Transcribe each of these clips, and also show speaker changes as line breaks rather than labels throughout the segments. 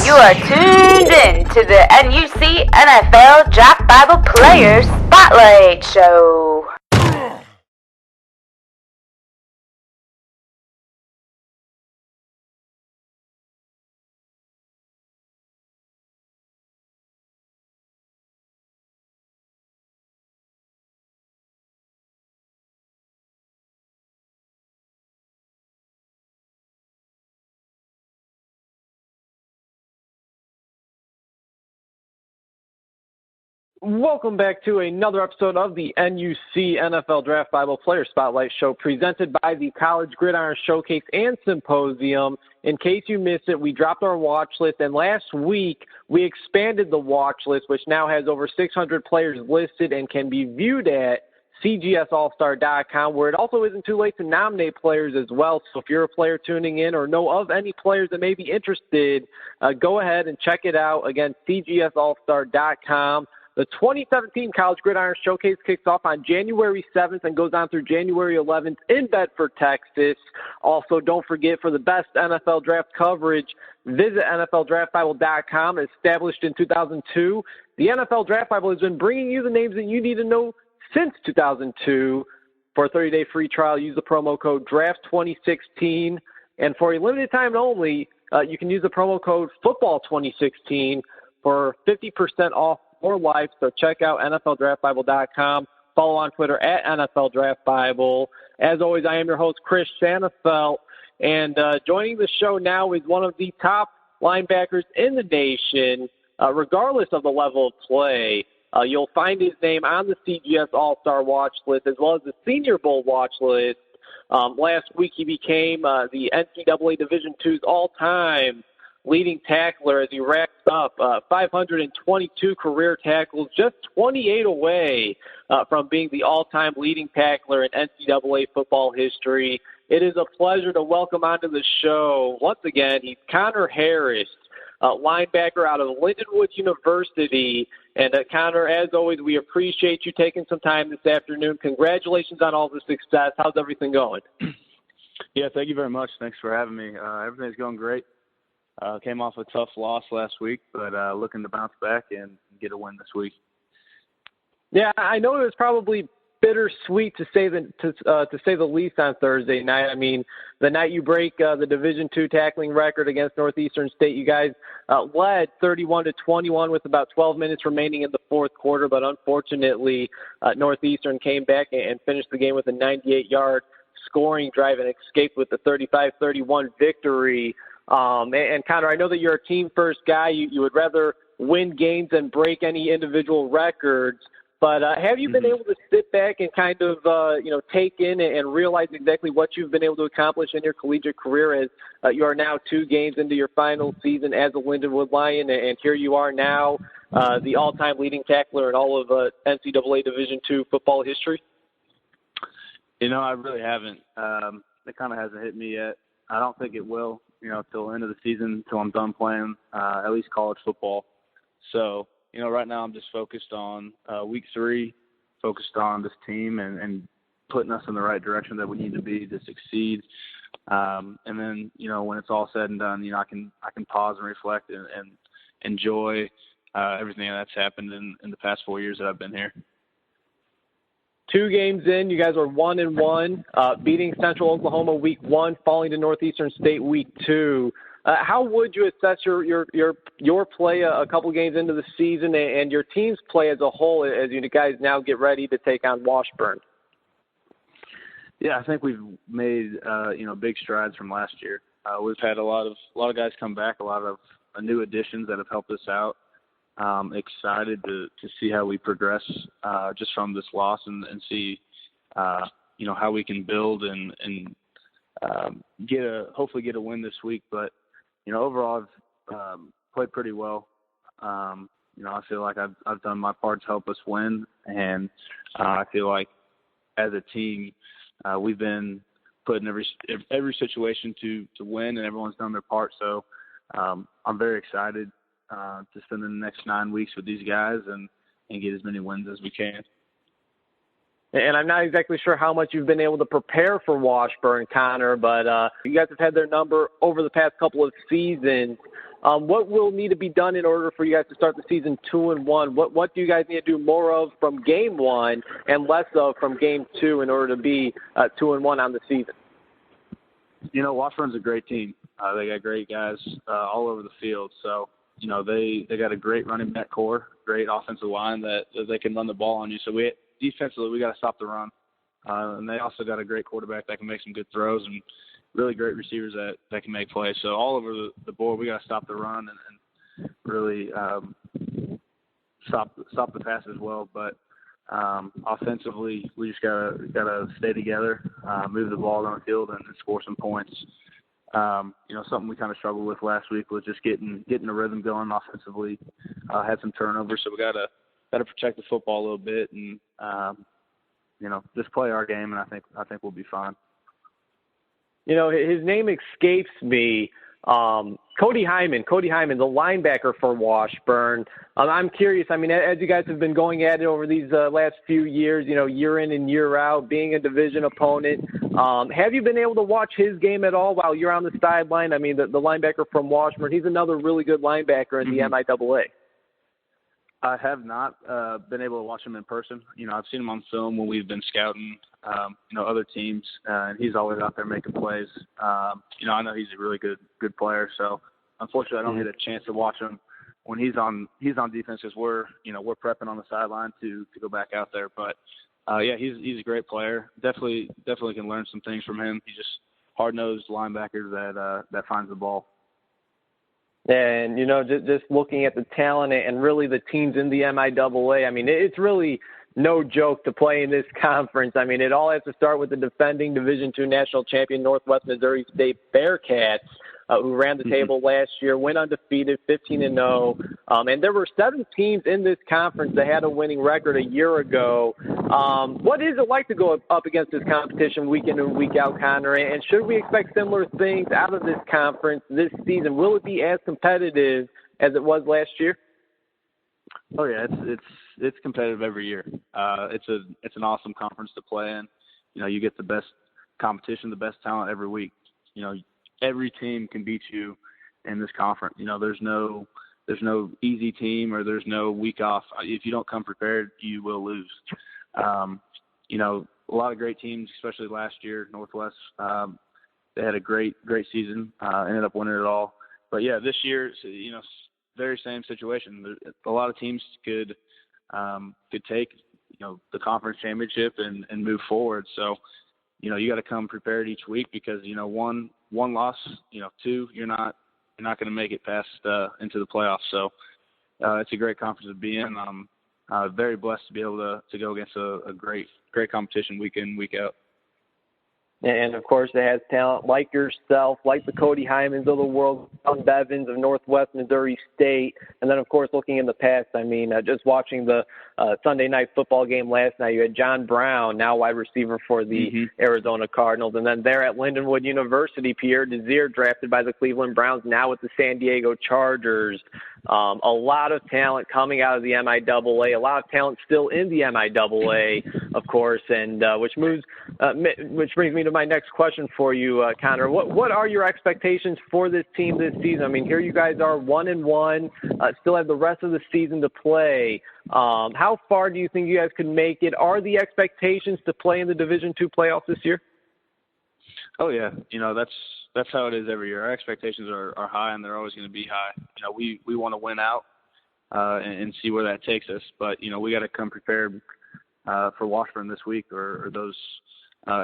You are tuned in to the NUC NFL Draft Bible Players Spotlight Show.
Welcome back to another episode of the NUC NFL Draft Bible Player Spotlight Show presented by the College Gridiron Showcase and Symposium. In case you missed it, we dropped our watch list, and last week we expanded the watch list, which now has over 600 players listed and can be viewed at cgsallstar.com, where it also isn't too late to nominate players as well. So if you're a player tuning in or know of any players that may be interested, go ahead and check it out. Again, cgsallstar.com. The 2017 College Gridiron Showcase kicks off on January 7th and goes on through January 11th in Bedford, Texas. Also, don't forget, for the best NFL draft coverage, visit NFLDraftBible.com. Established in 2002, the NFL Draft Bible has been bringing you the names that you need to know since 2002. For a 30-day free trial, use the promo code DRAFT2016. And for a limited time only, you can use the promo code FOOTBALL2016 for 50% off for life. So check out NFLDraftBible.com. Follow on Twitter at NFLDraftBible. As always, I am your host, Chris Shanafelt. And joining the show now is one of the top linebackers in the nation, regardless of the level of play. You'll find his name on the CGS All-Star watch list as well as the Senior Bowl watch list. Last week he became the NCAA Division II's all-time leading tackler as he racked up 522 career tackles, just 28 away from being the all-time leading tackler in NCAA football history. It is a pleasure to welcome onto the show, once again, he's Connor Harris, linebacker out of Lindenwood University. And Connor, as always, we appreciate you taking some time this afternoon. Congratulations on all the success. How's everything going?
Yeah, thank you very much. Thanks for having me. Everything's going great. Came off a tough loss last week, but looking to bounce back and get a win this week.
Yeah, I know it was probably bittersweet to say the least on Thursday night. I mean, the night you break the Division II tackling record against Northeastern State, you guys led 31-21 with about 12 minutes remaining in the fourth quarter, but unfortunately, Northeastern came back and finished the game with a 98-yard scoring drive and escaped with the 35-31 victory. And Connor, I know that you're a team-first guy. You would rather win games than break any individual records. But have you been able to sit back and kind of, take in and realize exactly what you've been able to accomplish in your collegiate career as you are now 2 games into your final season as a Lindenwood Lion, and here you are now, the all-time leading tackler in all of NCAA Division II football history?
I really haven't. It kind of hasn't hit me yet. I don't think it will, till the end of the season, till I'm done playing at least college football. So, right now I'm just focused on week 3, focused on this team and putting us in the right direction that we need to be to succeed. And then, when it's all said and done, I can pause and reflect and enjoy everything that's happened in the past 4 years that I've been here.
2 games in, you guys are 1-1, beating Central Oklahoma week 1, falling to Northeastern State week 2. How would you assess your play a couple games into the season and your team's play as a whole as you guys now get ready to take on Washburn?
Yeah, I think we've made big strides from last year. We've had a lot of guys come back, a lot of new additions that have helped us out. Excited to see how we progress just from this loss and see how we can build and hopefully get a win this week. But overall I've played pretty well. I feel like I've done my part to help us win, and I feel like as a team we've been put in every situation to win, and everyone's done their part. So I'm very excited to spend the next 9 weeks with these guys and get as many wins as we can.
And I'm not exactly sure how much you've been able to prepare for Washburn, Connor, but you guys have had their number over the past couple of seasons. What will need to be done in order for you guys to start the season 2-1? What do you guys need to do more of from game 1 and less of from game 2 in order to be 2-1 on the season?
Washburn's a great team. They got great guys all over the field. So, they got a great running back core, great offensive line that they can run the ball on you. So defensively, we got to stop the run. And they also got a great quarterback that can make some good throws and really great receivers that can make plays. So all over the board, we got to stop the run and really stop the pass as well. But offensively, we just gotta stay together, move the ball down the field, and score some points. Something we kind of struggled with last week was just getting the rhythm going offensively. Had some turnovers, so we gotta protect the football a little bit and just play our game, and I think we'll be fine.
His name escapes me. Cody Hyman, the linebacker for Washburn. I'm curious, as you guys have been going at it over these last few years, year in and year out, being a division opponent, have you been able to watch his game at all while you're on the sideline? The linebacker from Washburn, he's another really good linebacker in the MIAA.
I have not been able to watch him in person. I've seen him on film when we've been scouting, other teams, and he's always out there making plays. I know he's a really good player. So unfortunately, I don't get a chance to watch him when he's on defense because we're prepping on the sideline to go back out there. But he's a great player. Definitely can learn some things from him. He's just hard-nosed linebacker that finds the ball.
And, just looking at the talent and really the teams in the MIAA, it's really no joke to play in this conference. It all has to start with the defending Division II national champion Northwest Missouri State Bearcats, who ran the table last year, went undefeated, 15-0. And there were 7 teams in this conference that had a winning record a year ago. What is it like to go up against this competition week in and week out, Connor? And should we expect similar things out of this conference this season? Will it be as competitive as it was last year?
Oh yeah, it's competitive every year. It's an awesome conference to play in. You get the best competition, the best talent every week. Every team can beat you in this conference. There's no easy team or there's no week off. If you don't come prepared, you will lose. A lot of great teams, especially last year, Northwest. They had a great season. Ended up winning it all. But yeah, this year, very same situation. A lot of teams could take the conference championship and move forward. So you got to come prepared each week because one loss, 2 you're not going to make it past into the playoffs. So it's a great conference to be in. I'm very blessed to be able to go against a great competition week in, week out.
And, of course, it has talent like yourself, like the Cody Hymans of the world, John Bevins of Northwest Missouri State. And then, of course, looking in the past, just watching the Sunday night football game last night, you had John Brown, now wide receiver for the Arizona Cardinals. And then there at Lindenwood University, Pierre Desir, drafted by the Cleveland Browns, now with the San Diego Chargers. A lot of talent coming out of the MIAA, a lot of talent still in the MIAA, of course, and which brings me to my next question for you, Connor. What are your expectations for this team this season? Here you guys are 1-1, still have the rest of the season to play. How far do you think you guys could make it? Are the expectations to play in the Division II playoffs this year?
Oh yeah, that's how it is every year. Our expectations are high, and they're always going to be high. We want to win out and see where that takes us, but we got to come prepared for Washburn this week, or those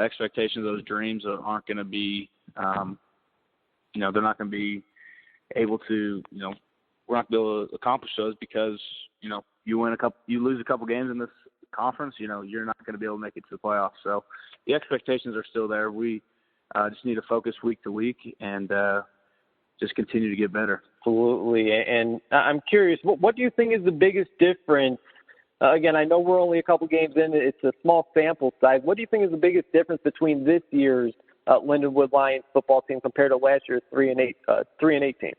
expectations, those dreams aren't going to be, they're not going to be able to, we're not going to be able to accomplish those because you lose a couple games in this conference, you're not going to be able to make it to the playoffs. So the expectations are still there. We just need to focus week to week and just continue to get better.
Absolutely. And I'm curious, what do you think is the biggest difference? Again, I know we're only a couple games in. It's a small sample size. What do you think is the biggest difference between this year's Lindenwood Lions football team compared to last year's 3-8 team?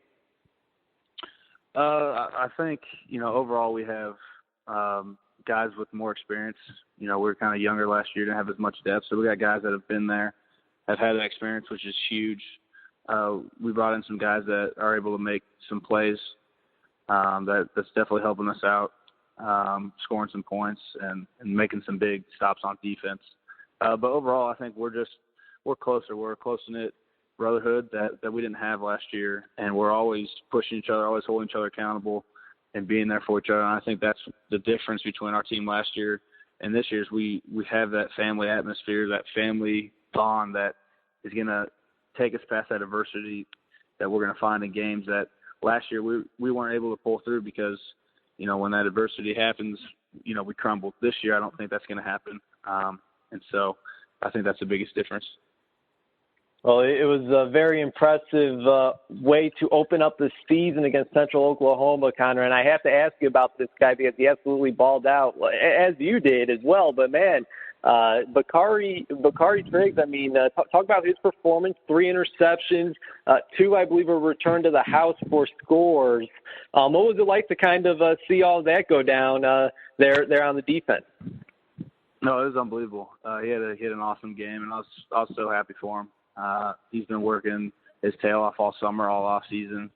I think overall we have guys with more experience. We were kind of younger last year, didn't have as much depth. So we got guys that have been there, have had that experience, which is huge. We brought in some guys that are able to make some plays. That's definitely helping us out, scoring some points and making some big stops on defense. But overall, I think we're closer. We're a close-knit brotherhood that we didn't have last year, and we're always pushing each other, always holding each other accountable and being there for each other. And I think that's the difference between our team last year and this year is we have that family atmosphere, that family bond that is going to take us past that adversity that we're going to find in games that last year we weren't able to pull through because, when that adversity happens, we crumbled. This year I don't think that's going to happen. And so I think that's the biggest difference.
Well, it was a very impressive way to open up the season against Central Oklahoma, Connor. And I have to ask you about this guy because he absolutely balled out, as you did as well. But, man, Bakari Triggs, talk about his performance, 3 interceptions, 2, I believe, were returned to the house for scores. What was it like to kind of see all that go down there on the defense?
No, it was unbelievable. He had an awesome game, and I was so happy for him. He's been working his tail off all summer, all off season.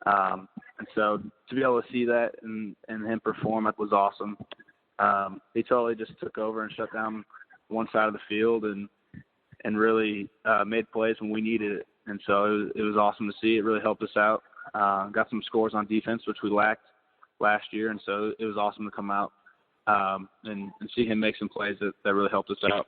And so to be able to see that and him perform, it was awesome. He totally just took over and shut down one side of the field and really made plays when we needed it. And so it was awesome to see. It really helped us out. Got some scores on defense, which we lacked last year. And so it was awesome to come out and see him make some plays that really helped us out.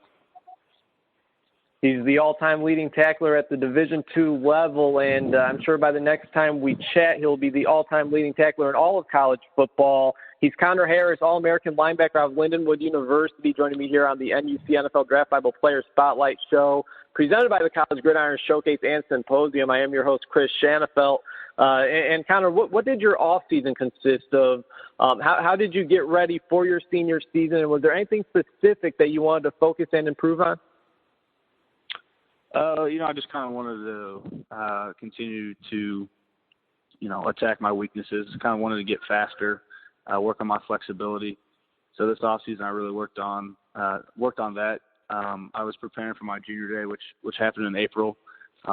He's the all-time leading tackler at the Division II level, and I'm sure by the next time we chat, he'll be the all-time leading tackler in all of college football. He's Connor Harris, All-American linebacker out of Lindenwood University, joining me here on the NUC NFL Draft Bible Player Spotlight Show, presented by the College Gridiron Showcase and Symposium. I am your host, Chris Shanafelt. And Connor, what did your off-season consist of? How did you get ready for your senior season, and was there anything specific that you wanted to focus and improve on?
I just kind of wanted to continue to, attack my weaknesses. Kind of wanted to get faster, work on my flexibility. So this offseason, I really worked on that. I was preparing for my junior day, which happened in April.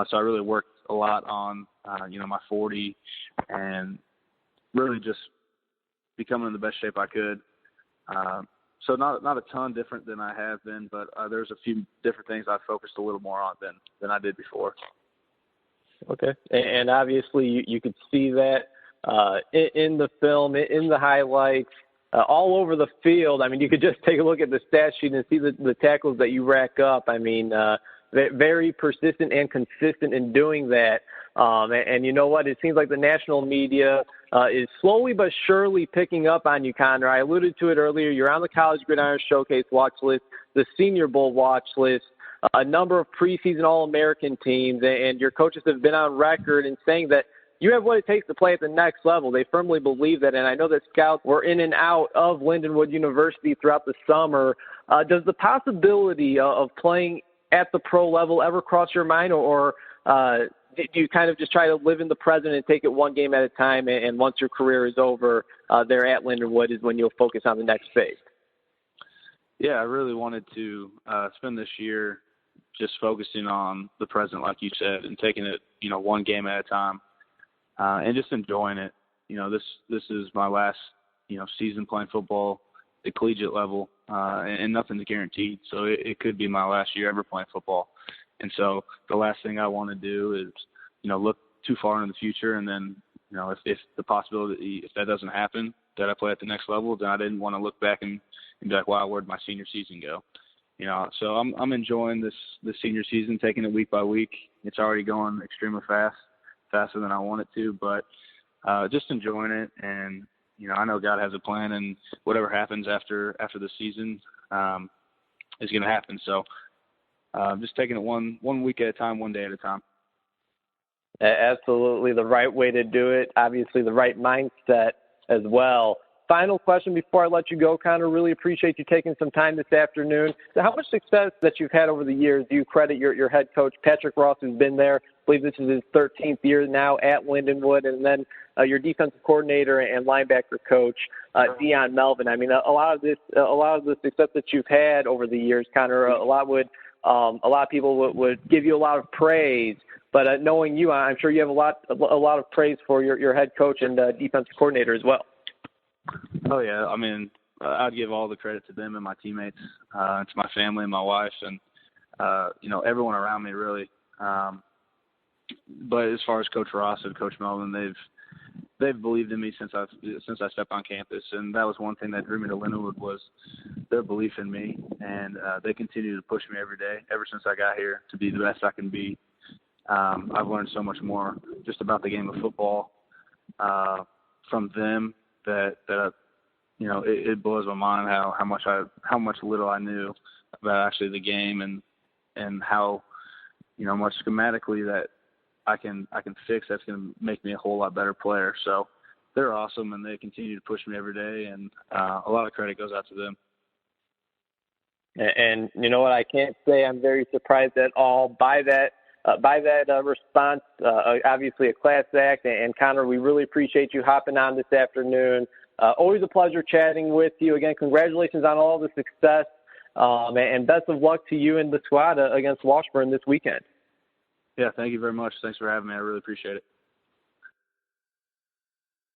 So I really worked a lot on, my 40 and really just becoming in the best shape I could. So not a ton different than I have been, but there's a few different things I focused a little more on than I did before.
Okay. And obviously you could see that in the film, in the highlights, all over the field. I mean, you could just take a look at the stat sheet and see the tackles that you rack up. I mean, very persistent and consistent in doing that. And you know what? It seems like the national media is slowly but surely picking up on you, Connor. I alluded to it earlier. You're on the College Gridiron Showcase watch list, the Senior Bowl watch list, a number of preseason All-American teams, and your coaches have been on record in saying that you have what it takes to play at the next level. They firmly believe that, and I know that scouts were in and out of Lindenwood University throughout the summer. Does the possibility of playing at the pro level ever cross your mind, or do you kind of just try to live in the present and take it one game at a time, and once your career is over there at Lindenwood is when you'll focus on the next phase?
Yeah, I really wanted to spend this year just focusing on the present, like you said, and taking it, one game at a time, and just enjoying it. This is my last, season playing football at collegiate level, and nothing's guaranteed. So it could be my last year ever playing football. And so the last thing I want to do is, look too far into the future. And then, if the possibility, if that doesn't happen, that I play at the next level, then I didn't want to look back and be like, wow, where'd my senior season go? So I'm enjoying this senior season, taking it week by week. It's already going extremely faster than I want it to, but just enjoying it. And, I know God has a plan, and whatever happens after the season is going to happen. So just taking it one week at a time, one day at a time.
Absolutely the right way to do it. Obviously the right mindset as well. Final question before I let you go, Connor. Really appreciate you taking some time this afternoon. So how much success that you've had over the years do you credit your head coach, Patrick Ross, who's been there? I believe this is his 13th year now at Lindenwood. And then your defensive coordinator and linebacker coach, Dion Melvin. I mean, a lot of the success that you've had over the years, Connor, a lot of people would give you a lot of praise. But knowing you, I'm sure you have a lot of praise for your head coach and defensive coordinator as well.
Oh yeah, I mean, I'd give all the credit to them and my teammates, to my family and my wife, and everyone around me really. But as far as Coach Ross and Coach Melvin, they've believed in me since I stepped on campus, and that was one thing that drew me to Lindenwood was their belief in me, and they continue to push me every day, ever since I got here, to be the best I can be. I've learned so much more just about the game of football from them that it blows my mind how much little I knew about actually the game and how much schematically that I can fix that's going to make me a whole lot better player. So they're awesome, and they continue to push me every day, and a lot of credit goes out to them.
And you know what? I can't say I'm very surprised at all by that response. Obviously a class act, and Connor, we really appreciate you hopping on this afternoon. Always a pleasure chatting with you. Again, congratulations on all the success, and best of luck to you and the squad against Washburn this weekend.
Yeah, thank you very much. Thanks for having me. I really appreciate it.